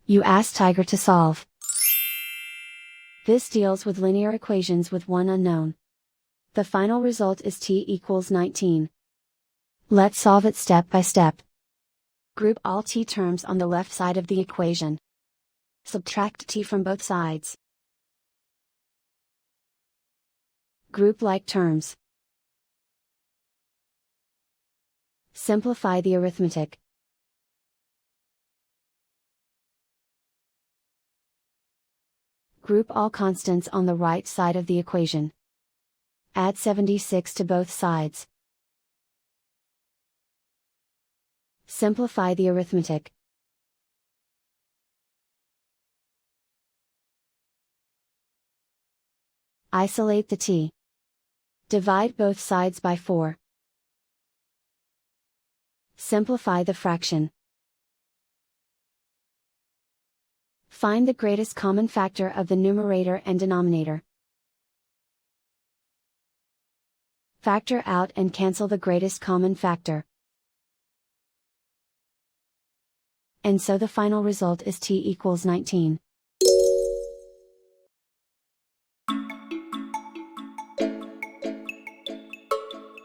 You ask Tiger to solve. This deals with linear equations with one unknown. The final result is t equals 19. Let's solve it step by step. Group all t terms on the left side of the equation. Subtract t from both sides. Group like terms. Simplify the arithmetic. Group all constants on the right side of the equation. Add 76 to both sides. Simplify the arithmetic. Isolate the t. Divide both sides by 4. Simplify the fraction. Find the greatest common factor of the numerator and denominator. Factor out and cancel the greatest common factor. And so the final result is t equals 19.